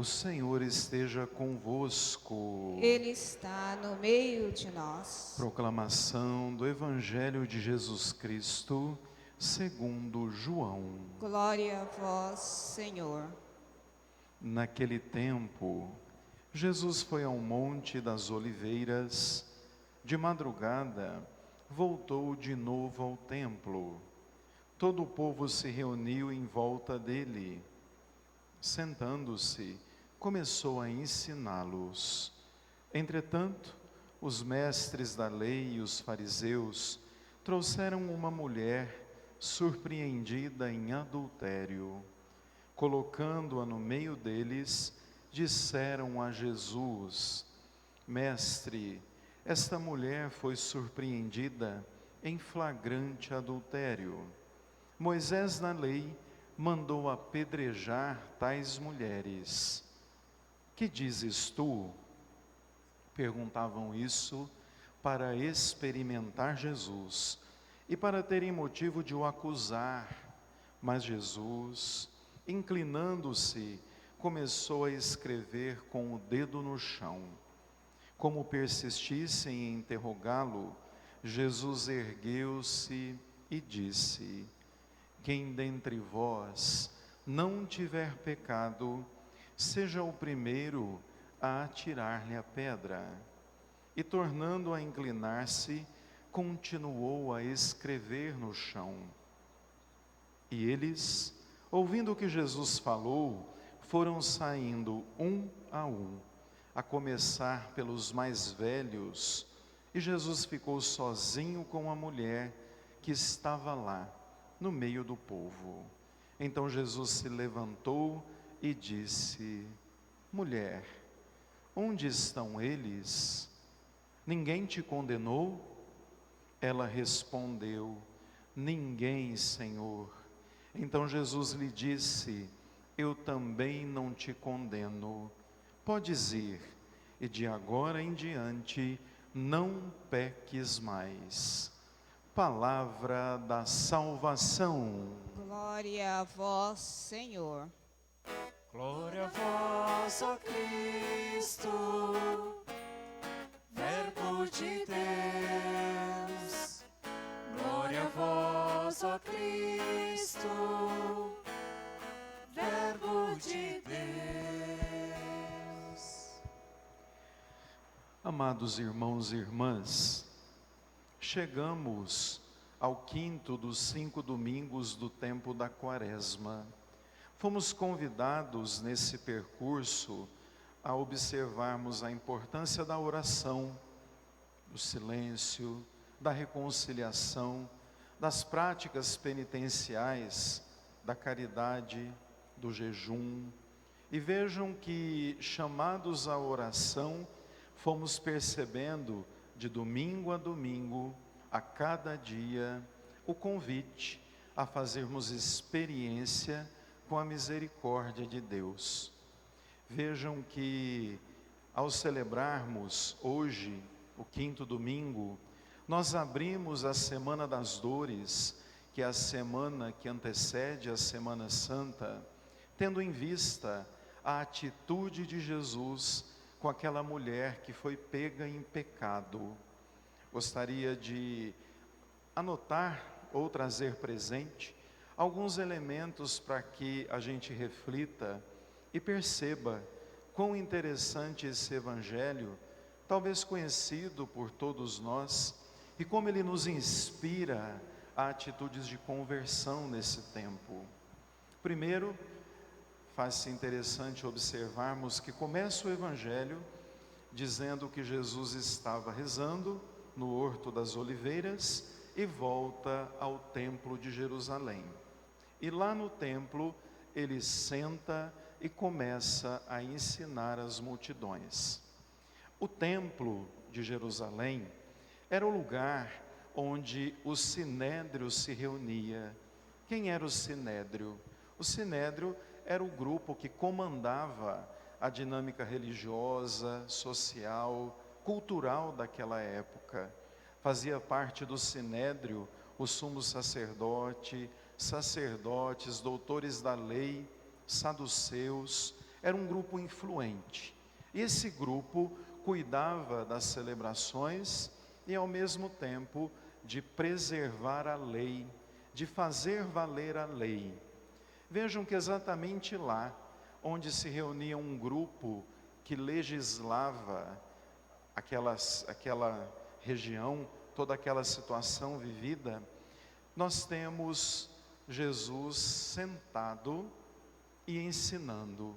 O Senhor esteja convosco. Ele está no meio de nós. Proclamação do Evangelho de Jesus Cristo, segundo João. Glória a vós, Senhor. Naquele tempo, Jesus foi ao Monte das Oliveiras. De madrugada, voltou de novo ao templo. Todo o povo se reuniu em volta dele. Sentando-se, começou a ensiná-los. Entretanto, os mestres da lei e os fariseus trouxeram uma mulher surpreendida em adultério. Colocando-a no meio deles, disseram a Jesus: Mestre, esta mulher foi surpreendida em flagrante adultério. Moisés, na lei, mandou apedrejar tais mulheres. Que dizes tu? Perguntavam isso para experimentar Jesus e para terem motivo de o acusar. Mas Jesus, inclinando-se, começou a escrever com o dedo no chão. Como persistissem em interrogá-lo, Jesus ergueu-se e disse: Quem dentre vós não tiver pecado, seja o primeiro a atirar-lhe a pedra. E tornando a inclinar-se, continuou a escrever no chão. E eles, ouvindo o que Jesus falou, foram saindo um, a começar pelos mais velhos, e Jesus ficou sozinho com a mulher que estava lá, no meio do povo. Então Jesus se levantou e disse: Mulher, onde estão eles? Ninguém te condenou? Ela respondeu: Ninguém, Senhor. Então Jesus lhe disse: Eu também não te condeno. Podes ir, e de agora em diante não peques mais. Palavra da salvação. Glória a vós, Senhor. Glória a vós, ó Cristo, Verbo de Deus. Glória a vós, ó Cristo, Verbo de Deus. Amados irmãos e irmãs, chegamos ao quinto dos 5 domingos do tempo da Quaresma. Fomos convidados nesse percurso a observarmos a importância da oração, do silêncio, da reconciliação, das práticas penitenciais, da caridade, do jejum. E vejam que, chamados à oração, fomos percebendo de domingo a domingo, a cada dia, o convite a fazermos experiência com a misericórdia de Deus. Vejam que, ao celebrarmos hoje o quinto domingo, nós abrimos a Semana das Dores, que é a semana que antecede a Semana Santa, tendo em vista a atitude de Jesus com aquela mulher que foi pega em pecado. Gostaria de anotar ou trazer presente alguns elementos para que a gente reflita e perceba quão interessante esse Evangelho, talvez conhecido por todos nós, e como ele nos inspira a atitudes de conversão nesse tempo. Primeiro, faz-se interessante observarmos que começa o Evangelho dizendo que Jesus estava rezando no Horto das Oliveiras e volta ao Templo de Jerusalém. E lá no templo, ele senta e começa a ensinar as multidões. O Templo de Jerusalém era o lugar onde o Sinédrio se reunia. Quem era o Sinédrio? O Sinédrio era o grupo que comandava a dinâmica religiosa, social, cultural daquela época. Fazia parte do Sinédrio o sumo sacerdote, sacerdotes, doutores da lei, saduceus. era um grupo influente. E esse grupo cuidava das celebrações e, ao mesmo tempo, de preservar a lei, de fazer valer a lei. Vejam que exatamente lá, onde se reunia um grupo que legislava aquela região, toda aquela situação vivida, nós temos Jesus sentado e ensinando.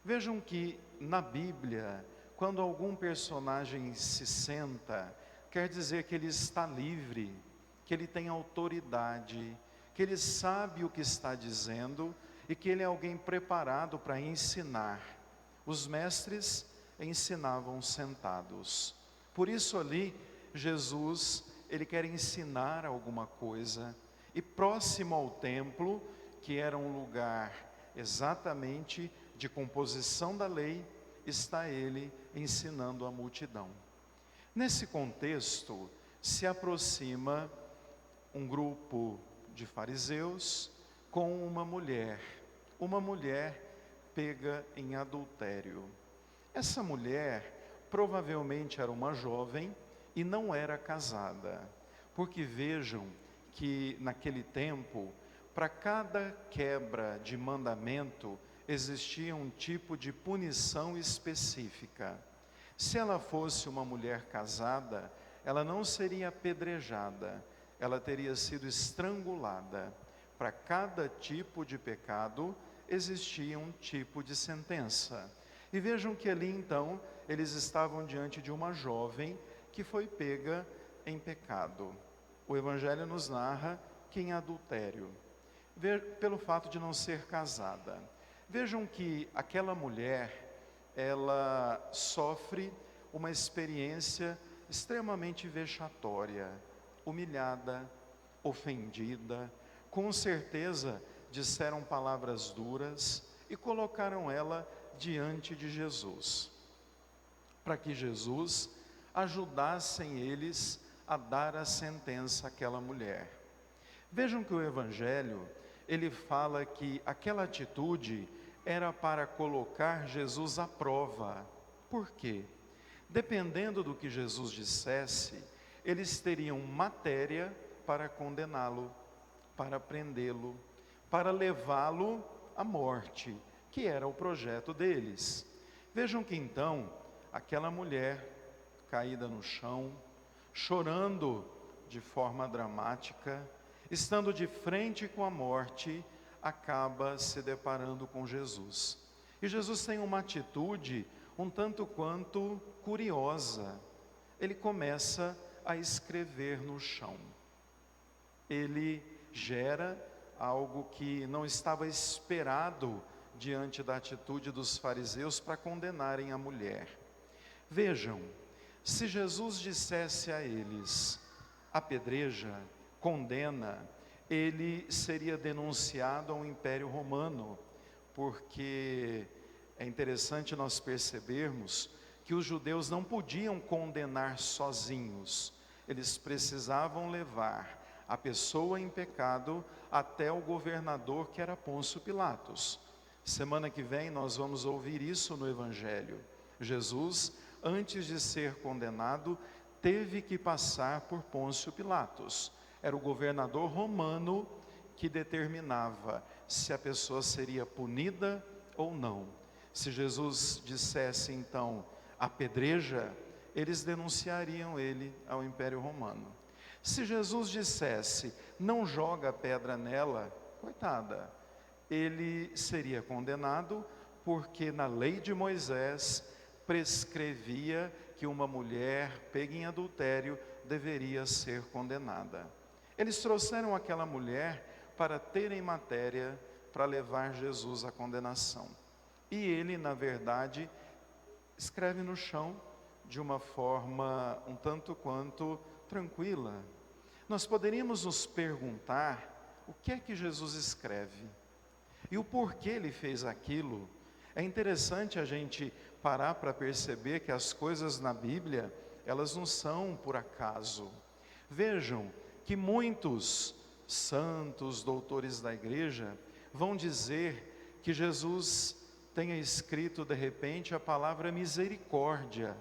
Vejam que na Bíblia, quando algum personagem se senta, quer dizer que ele está livre, que ele tem autoridade, que ele sabe o que está dizendo e que ele é alguém preparado para ensinar. Os mestres ensinavam sentados. Por isso ali, Jesus, ele quer ensinar alguma coisa. E próximo ao templo, que era um lugar exatamente de composição da lei, está ele ensinando a multidão. Nesse contexto, se aproxima um grupo de fariseus com uma mulher pega em adultério. Essa mulher provavelmente era uma jovem e não era casada, porque vejam que naquele tempo, para cada quebra de mandamento, existia um tipo de punição específica. Se ela fosse uma mulher casada, ela não seria apedrejada, ela teria sido estrangulada. Para cada tipo de pecado, existia um tipo de sentença. E vejam que ali então, eles estavam diante de uma jovem que foi pega em pecado. O Evangelho nos narra que em adultério, pelo fato de não ser casada. Vejam que aquela mulher, ela sofre uma experiência extremamente vexatória, humilhada, ofendida, com certeza disseram palavras duras e colocaram ela diante de Jesus, para que Jesus ajudassem eles a dar a sentença àquela mulher. Vejam que o Evangelho, ele fala que aquela atitude era para colocar Jesus à prova. Por quê? Dependendo do que Jesus dissesse, eles teriam matéria para condená-lo, para prendê-lo, para levá-lo à morte, que era o projeto deles. Vejam que então, aquela mulher caída no chão, chorando de forma dramática, estando de frente com a morte, acaba se deparando com Jesus. E Jesus tem uma atitude um tanto quanto curiosa. Ele começa a escrever no chão. Ele gera algo que não estava esperado diante da atitude dos fariseus para condenarem a mulher. Vejam, se Jesus dissesse a eles, apedreja, condena, ele seria denunciado ao Império Romano, porque é interessante nós percebermos que os judeus não podiam condenar sozinhos, eles precisavam levar a pessoa em pecado até o governador, que era Pôncio Pilatos. Semana que vem nós vamos ouvir isso no Evangelho. Jesus, antes de ser condenado, teve que passar por Pôncio Pilatos. Era o governador romano que determinava se a pessoa seria punida ou não. Se Jesus dissesse então, apedreja, eles denunciariam ele ao Império Romano. Se Jesus dissesse, não joga a pedra nela, coitada, ele seria condenado, porque na lei de Moisés prescrevia que uma mulher pega em adultério deveria ser condenada. Eles trouxeram aquela mulher para terem matéria para levar Jesus à condenação. E ele, na verdade, escreve no chão de uma forma um tanto quanto tranquila. Nós poderíamos nos perguntar o que é que Jesus escreve e o porquê ele fez aquilo. É interessante a gente parar para perceber que as coisas na Bíblia, elas não são por acaso. Vejam que muitos santos, doutores da igreja, vão dizer que Jesus tenha escrito de repente a palavra misericórdia.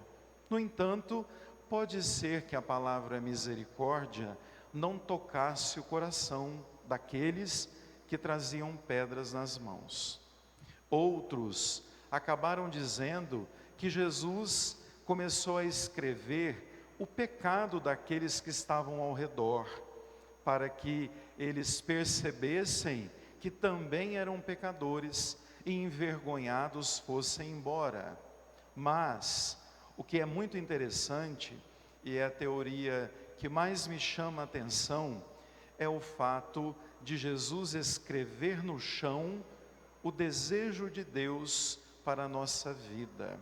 No entanto, pode ser que a palavra misericórdia não tocasse o coração daqueles que traziam pedras nas mãos. Outros acabaram dizendo que Jesus começou a escrever o pecado daqueles que estavam ao redor, para que eles percebessem que também eram pecadores e envergonhados fossem embora. Mas o que é muito interessante, e é a teoria que mais me chama a atenção, é o fato de Jesus escrever no chão o desejo de Deus para a nossa vida.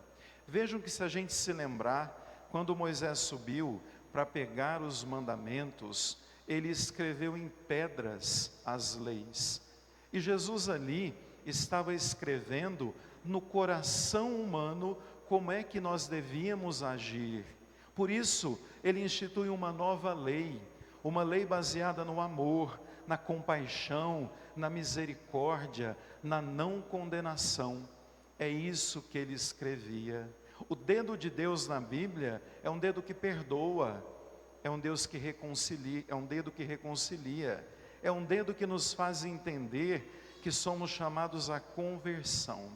Vejam que, se a gente se lembrar, quando Moisés subiu para pegar os mandamentos, ele escreveu em pedras as leis. E Jesus ali estava escrevendo no coração humano como é que nós devíamos agir. Por isso, ele institui uma nova lei, uma lei baseada no amor, na compaixão, na misericórdia, na não condenação. É isso que ele escrevia. O dedo de Deus na Bíblia é um dedo que perdoa, é um Deus que reconcilia, é um dedo que reconcilia, é um dedo que nos faz entender que somos chamados à conversão.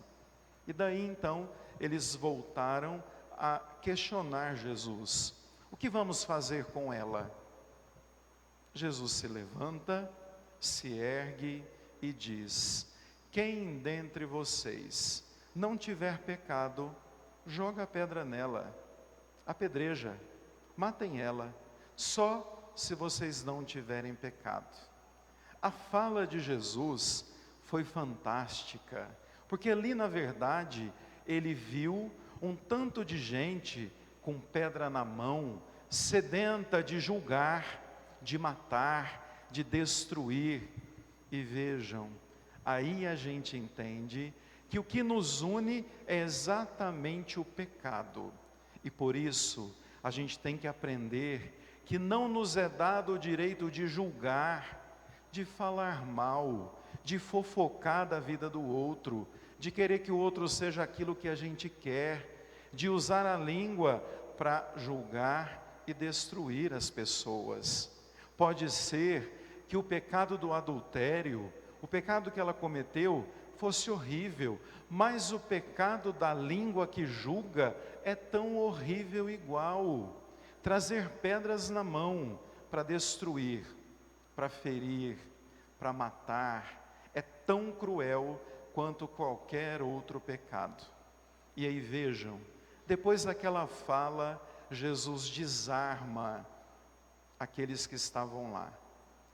E daí então eles voltaram a questionar Jesus: o que vamos fazer com ela? Jesus se levanta, se ergue e diz: quem dentre vocês não tiver pecado, joga a pedra nela, apedreja, matem ela, só se vocês não tiverem pecado. A fala de Jesus foi fantástica, porque ali na verdade ele viu um tanto de gente com pedra na mão, sedenta de julgar, de matar, de destruir. E vejam, aí a gente entende que o que nos une é exatamente o pecado. E por isso a gente tem que aprender que não nos é dado o direito de julgar, de falar mal, de fofocar da vida do outro, de querer que o outro seja aquilo que a gente quer, de usar a língua para julgar e destruir as pessoas. Pode ser que o pecado do adultério, o pecado que ela cometeu, fosse horrível, mas o pecado da língua que julga é tão horrível igual. Trazer pedras na mão para destruir, para ferir, para matar, é tão cruel quanto qualquer outro pecado. E aí vejam, depois daquela fala, Jesus desarma aqueles que estavam lá.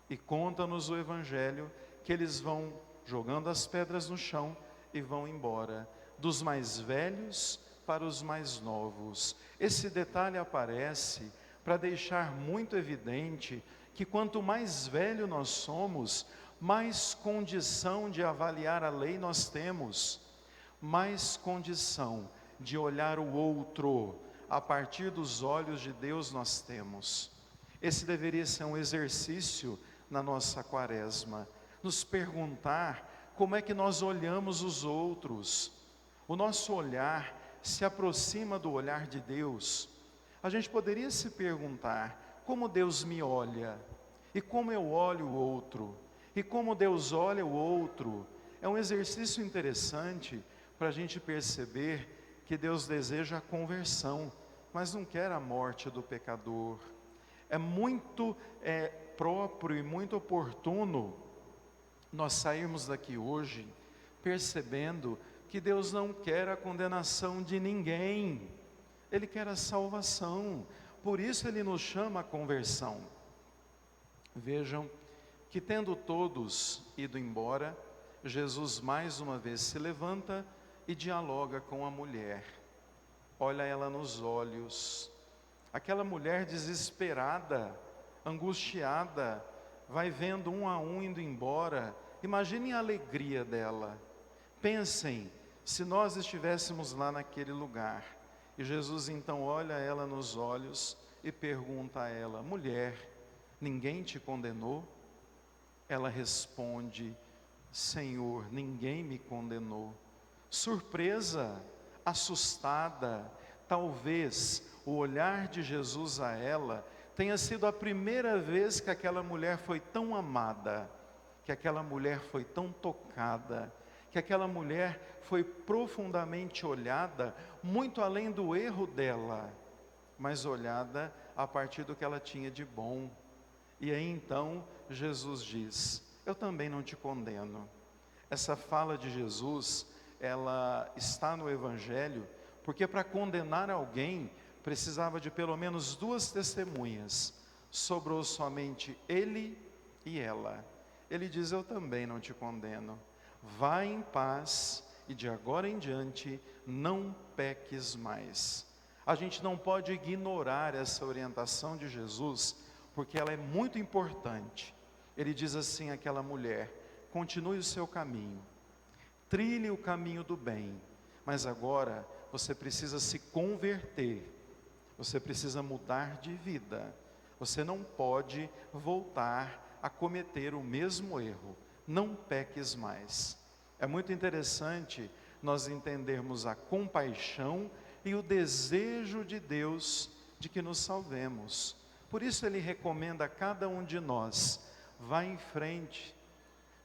E conta-nos o Evangelho que eles vão jogando as pedras no chão e vão embora, dos mais velhos para os mais novos. Esse detalhe aparece para deixar muito evidente que quanto mais velho nós somos, mais condição de avaliar a lei nós temos, mais condição de olhar o outro a partir dos olhos de Deus nós temos. Esse deveria ser um exercício na nossa quaresma, nos perguntar como é que nós olhamos os outros. O nosso olhar se aproxima do olhar de Deus. A gente poderia se perguntar: como Deus me olha? E como eu olho o outro? E como Deus olha o outro? É um exercício interessante para a gente perceber que Deus deseja a conversão, mas não quer a morte do pecador. É muito próprio e muito oportuno nós sairmos daqui hoje percebendo que Deus não quer a condenação de ninguém, Ele quer a salvação, por isso Ele nos chama à conversão. Vejam que, tendo todos ido embora, Jesus mais uma vez se levanta e dialoga com a mulher, olha ela nos olhos. Aquela mulher desesperada, angustiada, vai vendo um a um indo embora. Imaginem a alegria dela. Pensem, se nós estivéssemos lá naquele lugar, e Jesus então olha ela nos olhos e pergunta a ela: mulher, ninguém te condenou? Ela responde: Senhor, ninguém me condenou. surpresa, assustada. Talvez o olhar de Jesus a ela tenha sido a primeira vez que aquela mulher foi tão amada, que aquela mulher foi tão tocada, que aquela mulher foi profundamente olhada, muito além do erro dela, mas olhada a partir do que ela tinha de bom. E aí então Jesus diz: eu também não te condeno. Essa fala de Jesus, ela está no Evangelho, porque para condenar alguém, precisava de pelo menos 2 testemunhas. Sobrou somente ele e ela. Ele diz: eu também não te condeno. Vai em paz e de agora em diante não peques mais. A gente não pode ignorar essa orientação de Jesus, porque ela é muito importante. Ele diz assim àquela mulher: continue o seu caminho, trilhe o caminho do bem, mas agora você precisa se converter, você precisa mudar de vida, você não pode voltar a cometer o mesmo erro, não peques mais. É muito interessante nós entendermos a compaixão e o desejo de Deus de que nos salvemos. Por isso ele recomenda a cada um de nós: vá em frente,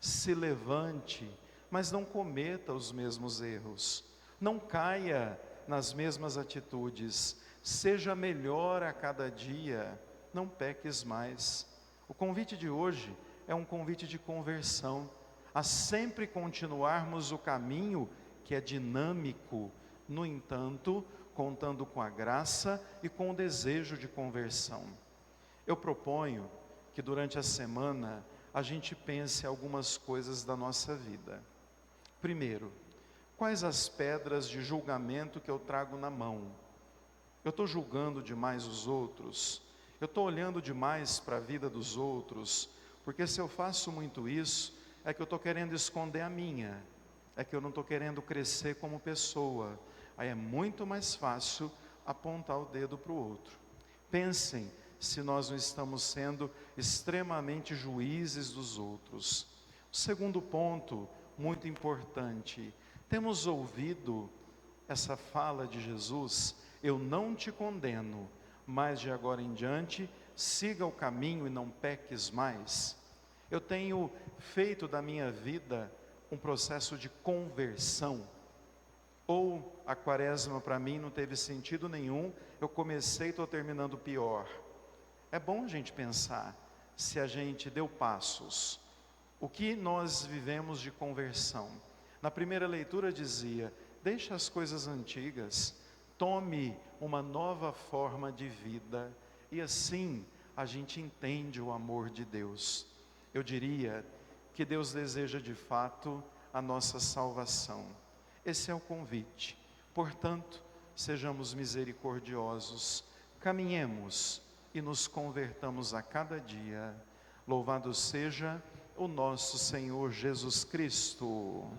se levante, mas não cometa os mesmos erros, não caia nas mesmas atitudes, seja melhor a cada dia, não peques mais. O convite de hoje é um convite de conversão, a sempre continuarmos o caminho que é dinâmico, no entanto, contando com a graça e com o desejo de conversão. Eu proponho que durante a semana a gente pense algumas coisas da nossa vida. Primeiro, quais as pedras de julgamento que eu trago na mão? Eu estou julgando demais os outros? Eu estou olhando demais para a vida dos outros? Porque se eu faço muito isso, é que eu estou querendo esconder a minha, é que eu não estou querendo crescer como pessoa. Aí é muito mais fácil apontar o dedo para o outro. Pensem se nós não estamos sendo extremamente juízes dos outros. O segundo ponto, muito importante, temos ouvido essa fala de Jesus: eu não te condeno, mas de agora em diante, siga o caminho e não peques mais. Eu tenho feito da minha vida um processo de conversão, ou a quaresma para mim não teve sentido nenhum, eu comecei e estou terminando pior. É bom a gente pensar se a gente deu passos. O que nós vivemos de conversão? Na primeira leitura dizia: deixe as coisas antigas, tome uma nova forma de vida, e assim a gente entende o amor de Deus. Eu diria que Deus deseja de fato a nossa salvação. Esse é o convite. Portanto, sejamos misericordiosos, caminhemos e nos convertamos a cada dia. Louvado seja o nosso Senhor Jesus Cristo.